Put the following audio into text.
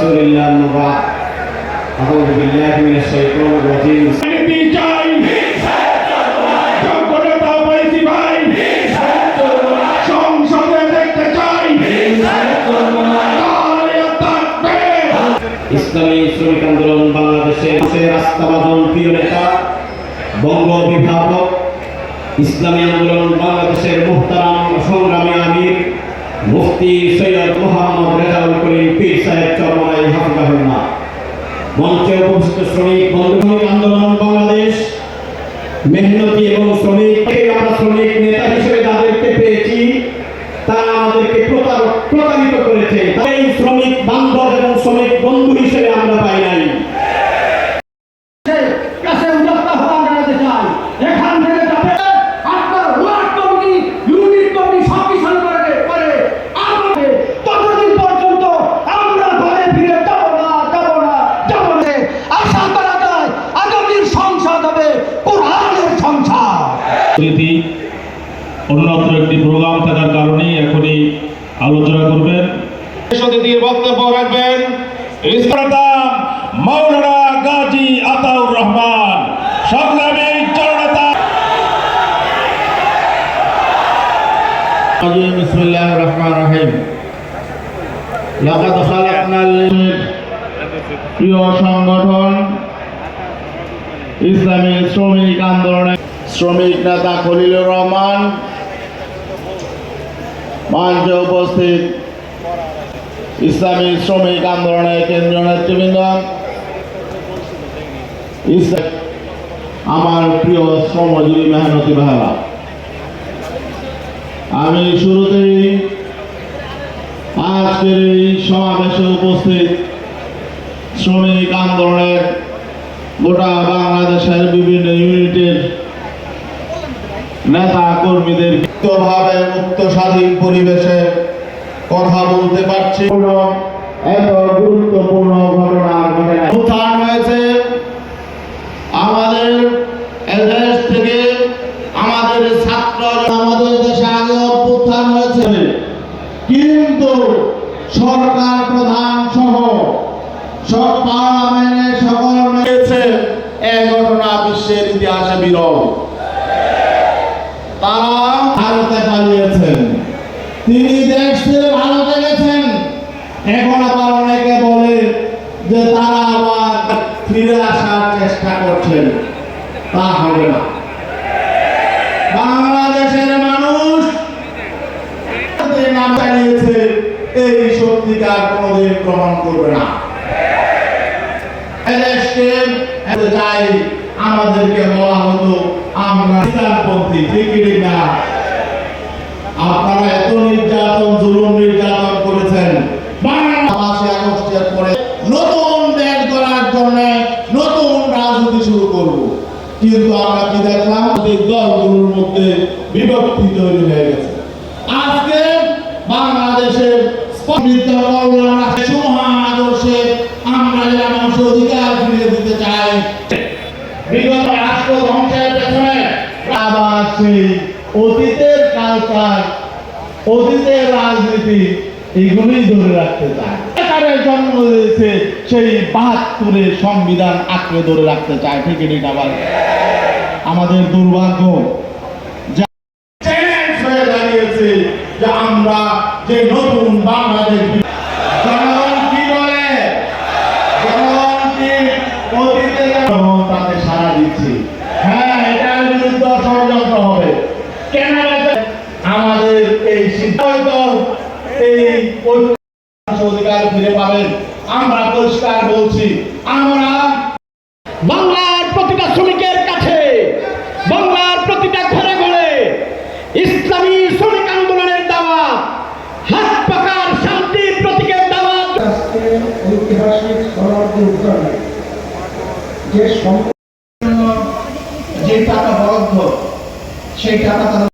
রাসূলিল্লাহ মুবারক আউযু বিল্লাহি মিনাশ শাইতানির রাজীম ইসলামী শ্রমিক আন্দোলন বাংলাদেশের রাস্তাবাদন প্রিয় নেতা বঙ্গ অভিভাবক ইসলামী আন্দোলন বাংলাদেশের মুহতারাম সংগ্রামী আমির মুফতি সৈয়দ মোহাম্মদ রেজাউল করিম পীর সাহেব চরমাই হাফিজাহুল্লাহ, মঞ্চে উপস্থিত শ্রমিক বন্ধু আন্দোলন বাংলাদেশ মেহনতি এবং শ্রমিক আমরা শ্রমিক নেতা হিসেবে যাদেরকে পেয়েছি তারা আমাদেরকে প্রতারিত করেছে। তাই শ্রমিক বান্ধব এবং শ্রমিক বন্ধু হিসেবে আমরা পাই নাই। অন্যত্র একটি প্রোগ্রাম থাকার কারণে এখনই আলোচনা করবেন, দিয়ে বক্তব্য রাখবেন মাওলানা গাজী আতাউর রহমান, সংগ্রামী জননেতা। বিসমিল্লাহির রহমানির রহিম। লাকাদ খালাকনাল প্রিয় সংগঠন ইসলামী শ্রমিক আন্দোলনের শ্রমিক নেতা খলিলুর রহমান, মঞ্চে উপস্থিত ইসলামী শ্রমিক আন্দোলনের কেন্দ্রীয় নেতৃবৃন্দ, আমার প্রিয় শ্রমজীবী মেহনতি ভাইরা, আমি শুরুতেই আজকের এই সমাবেশে উপস্থিত শ্রমিক আন্দোলনের গোটা বাংলাদেশের বিভিন্ন ইউনিটের নেতা কর্মীদের মুক্তভাবে মুক্ত স্বাধীন পরিবেশে কথা বলতে পারছি। এত গুরুত্বপূর্ণ ঘটনা উত্থান হয়েছে আমাদের দেশ থেকে, আমাদের ছাত্র আমাদের দেশে আগে উত্থান হয়েছে, কিন্তু সরকার প্রধান সহ সব পার্লামেন্টের সকল হয়েছে। এই ঘটনা বিশ্বের ইতিহাসে বিরল। তারা ভারতে পালিয়েছেন, তিনি দেশ ছেড়ে ভারতে গেছেন। এখন আবার অনেকে বলে যে তারা আবার ফিরে আসার চেষ্টা করছেন, তা হবে না। বাংলাদেশের মানুষ নাম চালিয়েছে, এই সত্যিকার কোনদিন গ্রহণ করবে না। দেশকে চাই, আমাদেরকে বলা হতো আমরা ইসলামপন্থী, ঠিক না? আপনারা এত নির্যাতন জুলুম নির্যাতন করেছেন। 5 আগস্টের পরে নতুন দেশ গড়ার জন্য নতুন রাজনীতি শুরু করব, কিন্তু আমরা কি দেখলাম, দলগুলোর মধ্যে বিভক্তি তৈরি হয়ে গেছে। আজকে বাংলাদেশের আদর্শে আমরা যারা মানুষ অধিকার ফিরিয়ে দিতে চাই, বিগত রাষ্ট্র ধ্বংসের পেছনে আবার সেই অতীতের কালচার, অতীতের রাজনীতি, এগুলোই ধরে রাখতে চায়। সরকারের জন্ম দিয়েছে সেই 72-এর সংবিধান আঁকড়ে ধরে রাখতে চায়, ঠিক না? আবার আমাদের দুর্ভাগ্য হয়ে দাঁড়িয়েছে যে আমরা যে নতুন বাংলাদেশ, জনগণ কি বলে, জনগণ কি অতীতে তাতে সাড়া দিচ্ছি। হ্যাঁ, এটার বিরুদ্ধে ষড়যন্ত্র হবে। কেন আমাদের এই সিদ্ধান্ত, এই অধিকার ফিরে পাবেন। আমরা পরিষ্কার বলছি, আমরা বাংলার প্রতিটা শ্রমিকের কাছে, বাংলার প্রতিটা ঘরে ঘরে ইসলামী শ্রমিক আন্দোলনের দাওয়াত, হাত পাকার শান্তির প্রতীকের দাওয়াত। ঐতিহাসিক শরণার্থী উত্তরণে যে টাকা বরাদ্দ, সেই টাকা তারা